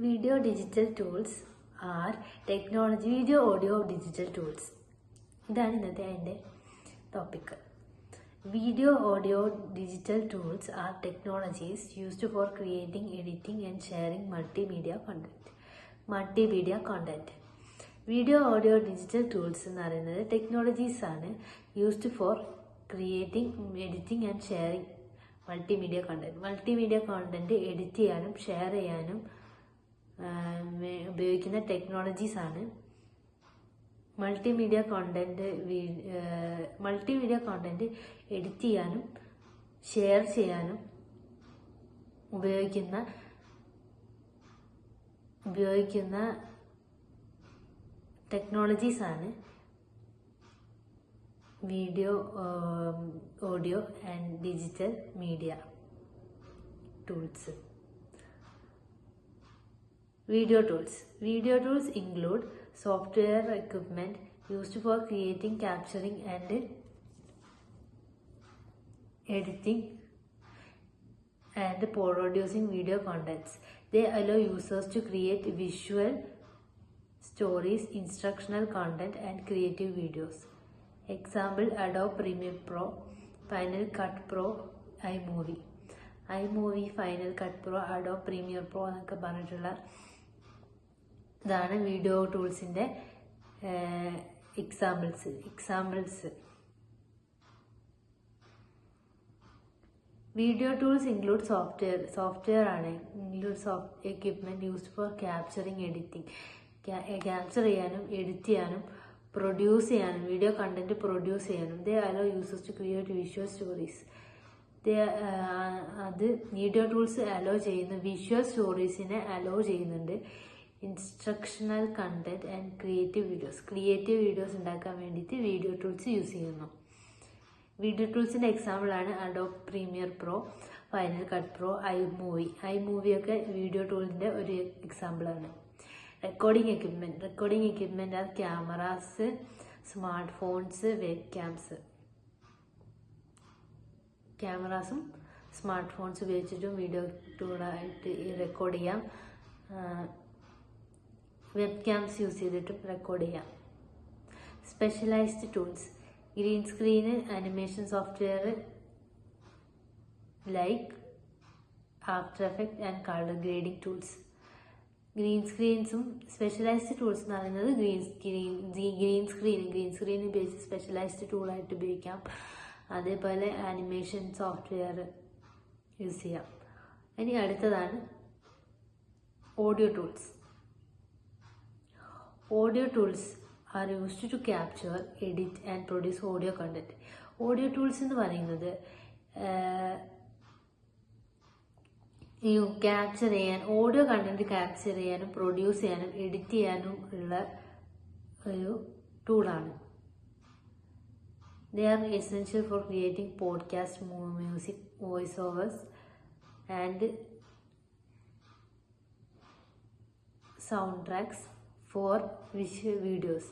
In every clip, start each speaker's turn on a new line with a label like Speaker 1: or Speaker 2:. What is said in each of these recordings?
Speaker 1: Video digital tools are technology, video, audio, digital tools. ഇതാണ് ഇന്നത്തെ എൻ്റെ topic. Video, audio, digital tools are technologies used for creating, editing and sharing multimedia content. Video, audio, digital tools എന്ന് പറയുന്നത് technologies ആണ് used for creating, editing and sharing multimedia content. Multimedia content edit ചെയ്യാനും share ചെയ്യാനും ഉപയോഗിക്കുന്ന technologies ആണ് multimedia content edit ചെയ്യാനും share ചെയ്യാനും ഉപയോഗിക്കുന്ന ടെക്നോളജീസ് ആണ് video, audio and digital media tools. Video tools include software equipment used for creating, capturing and editing and producing video contents. They allow users to create visual stories, instructional content and creative videos. Example: Adobe Premiere Pro, Final Cut Pro, iMovie, Final Cut Pro, Adobe Premiere Pro എന്നൊക്കെ പറഞ്ഞിട്ടുള്ള ഇതാണ് video ടൂൾസിൻ്റെ examples. Video tools include software ആണ്. Equipment used for capturing, editing, capture ചെയ്യാനും edit ചെയ്യാനും produce ചെയ്യാനും video content produce ചെയ്യാനും. They allow users to create visual stories. അത് വീഡിയോ ടൂൾസ് അലോ ചെയ്യുന്നു, വിഷ്വൽ സ്റ്റോറീസിനെ അലോ ചെയ്യുന്നുണ്ട്. Instructional content and creative videos ഉണ്ടാക്കാൻ വേണ്ടിയിട്ട് വീഡിയോ ടൂൾസ് യൂസ് ചെയ്യുന്നു. വീഡിയോ ടൂൾസിൻ്റെ എക്സാമ്പിളാണ് Adobe Premiere Pro, Final Cut Pro, iMovie ഒക്കെ വീഡിയോ ടൂളിൻ്റെ ഒരു എക്സാമ്പിളാണ്. Recording equipment are cameras, smart phones, web ക്യാമറാസും സ്മാർട്ട് ഫോൺസ് ഉപയോഗിച്ചിട്ടും വീഡിയോ ടൂളായിട്ട് റെക്കോർഡ് ചെയ്യാം. വെബ് ക്യാംസ് യൂസ് ചെയ്തിട്ടും റെക്കോർഡ് ചെയ്യാം. Specialised tools, green screen, animation software like After Effect and colour grading tools. Green സ്ക്രീൻസും സ്പെഷ്യലൈസ്ഡ് ടൂൾസ് എന്ന് പറയുന്നത് green screen ഉപയോഗിച്ച് സ്പെഷ്യലൈസ്ഡ് ടൂളായിട്ട് ഉപയോഗിക്കാം. അതേപോലെ ആനിമേഷൻ സോഫ്റ്റ്വെയർ യൂസ് ചെയ്യാം. ഇനി അടുത്തതാണ് audio tools. Audio tools are used to capture, edit and produce audio content. Audio tools എന്ന് പറയുന്നത് ക്യാപ്ചർ ചെയ്യാൻ, ഓഡിയോ കണ്ടന്റ് ക്യാപ്ചർ ചെയ്യാനും പ്രൊഡ്യൂസ് ചെയ്യാനും എഡിറ്റ് ചെയ്യാനും ഉള്ള ഒരു ടൂളാണ്. They are essential for creating podcast, music, voiceovers and soundtracks for visual videos.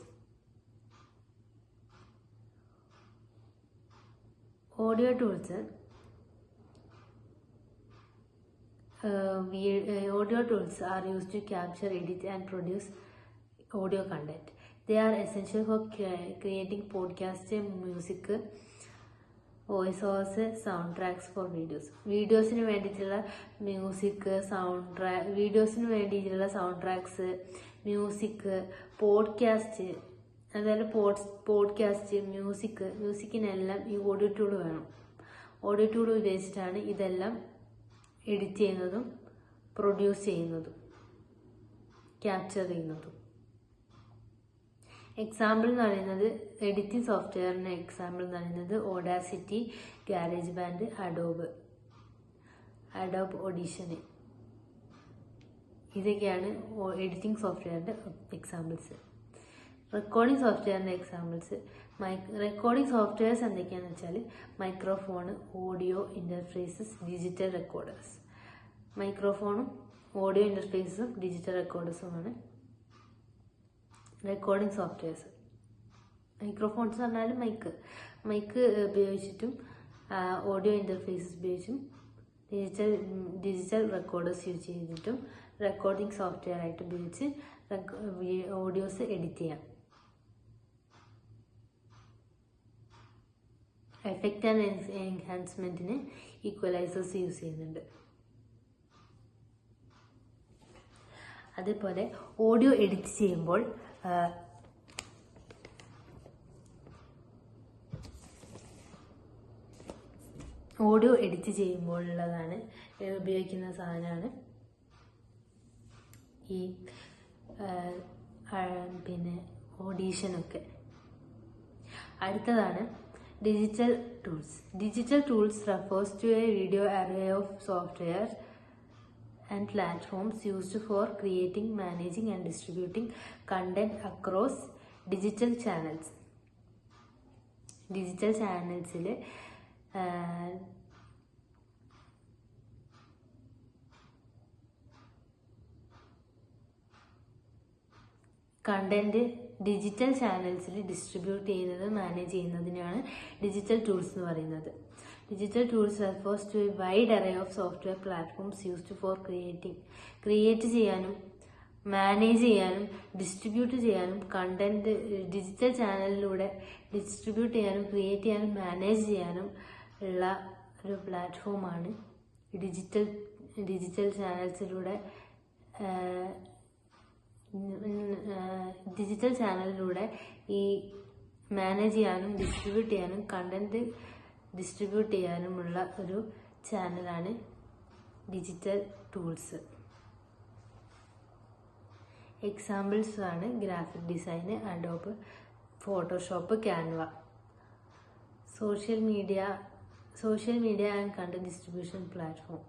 Speaker 1: Audio tools are used to capture, edit and produce audio content. They are essential for creating podcasts, music, voiceovers, soundtracks for videos. വീഡിയോസിന് വേണ്ടിയിട്ടുള്ള sound tracks, music, podcast, അതുപോലെ podcast, മ്യൂസിക്കിനെല്ലാം ഈ audio tool വേണം. Audio tool ഉപയോഗിച്ചിട്ടാണ് ഇതെല്ലാം edit ചെയ്യുന്നതും produce ചെയ്യുന്നതും capture ചെയ്യുന്നതും. Example എന്ന് പറയുന്നത് എഡിറ്റിംഗ് സോഫ്റ്റ്വെയറിൻ്റെ എക്സാമ്പിൾ എന്ന് പറയുന്നത് Audacity, Garage Band, Adobe Audition. ഇതൊക്കെയാണ് എഡിറ്റിംഗ് സോഫ്റ്റ്വെയറിൻ്റെ എക്സാമ്പിൾസ്. റെക്കോർഡിംഗ് സോഫ്റ്റ്വെയറിൻ്റെ എക്സാമ്പിൾസ്. റെക്കോർഡിംഗ് സോഫ്റ്റ്വെയർസ് എന്തൊക്കെയാണെന്ന് വെച്ചാൽ microphone, audio interfaces, digital recorders. മൈക്രോഫോണും ഓഡിയോ ഇൻ്റർഫേസസും ഡിജിറ്റൽ റെക്കോർഡേഴ്സുമാണ് റെക്കോർഡിംഗ് സോഫ്റ്റ്വെയർസ്. മൈക്രോഫോൺസ് പറഞ്ഞാൽ മൈക്ക് ഉപയോഗിച്ചിട്ടും ഓഡിയോ ഇൻ്റർഫേസസ് ഉപയോഗിച്ചും ഡിജിറ്റൽ റെക്കോർഡേഴ്സ് യൂസ് ചെയ്തിട്ടും റെക്കോർഡിംഗ് സോഫ്റ്റ്വെയർ ആയിട്ട് ഉപയോഗിച്ച് ഓഡിയോസ് എഡിറ്റ് ചെയ്യാം. എഫക്റ്റ് ആൻഡ് എൻഹാൻസ്മെന്റിന് ഈക്വലൈസേഴ്സ് യൂസ് ചെയ്യുന്നുണ്ട്. അതേപോലെ ഓഡിയോ എഡിറ്റ് ചെയ്യുമ്പോൾ ഉള്ളതാണ് ഉപയോഗിക്കുന്ന സാധനമാണ് ഈ പിന്നെ ഓഡീഷനൊക്കെ. അടുത്തതാണ് digital tools. Digital tools refers to a video array of software and platforms used for creating, managing and distributing content across digital channels. Digital ചാനൽസിൽ കണ്ടന്റ് ഡിജിറ്റൽ ചാനൽസിൽ ഡിസ്ട്രിബ്യൂട്ട് ചെയ്യുന്നത് മാനേജ് ചെയ്യുന്നതിനാണ് ഡിജിറ്റൽ ടൂൾസ് എന്ന് പറയുന്നത്. Digital tools refers to a wide array of software platforms used for create ചെയ്യാനും manage ചെയ്യാനും distribute ചെയ്യാനും content digital ചാനലിലൂടെ ഡിസ്ട്രിബ്യൂട്ട് ചെയ്യാനും ക്രിയേറ്റ് ചെയ്യാനും മാനേജ് ചെയ്യാനും ഉള്ള ഒരു പ്ലാറ്റ്ഫോമാണ് ഡിജിറ്റൽ ചാനൽസിലൂടെ ഈ മാനേജ് ചെയ്യാനും ഡിസ്ട്രിബ്യൂട്ട് ചെയ്യാനും കണ്ടന്റ് ഡിസ്ട്രിബ്യൂട്ട് ചെയ്യാനുമുള്ള ഒരു ചാനലാണ് ഡിജിറ്റൽ ടൂൾസ്. എക്സാമ്പിൾസ് ആണ് graphic design, Adobe, Photoshop, Canva. Social media and content distribution platform.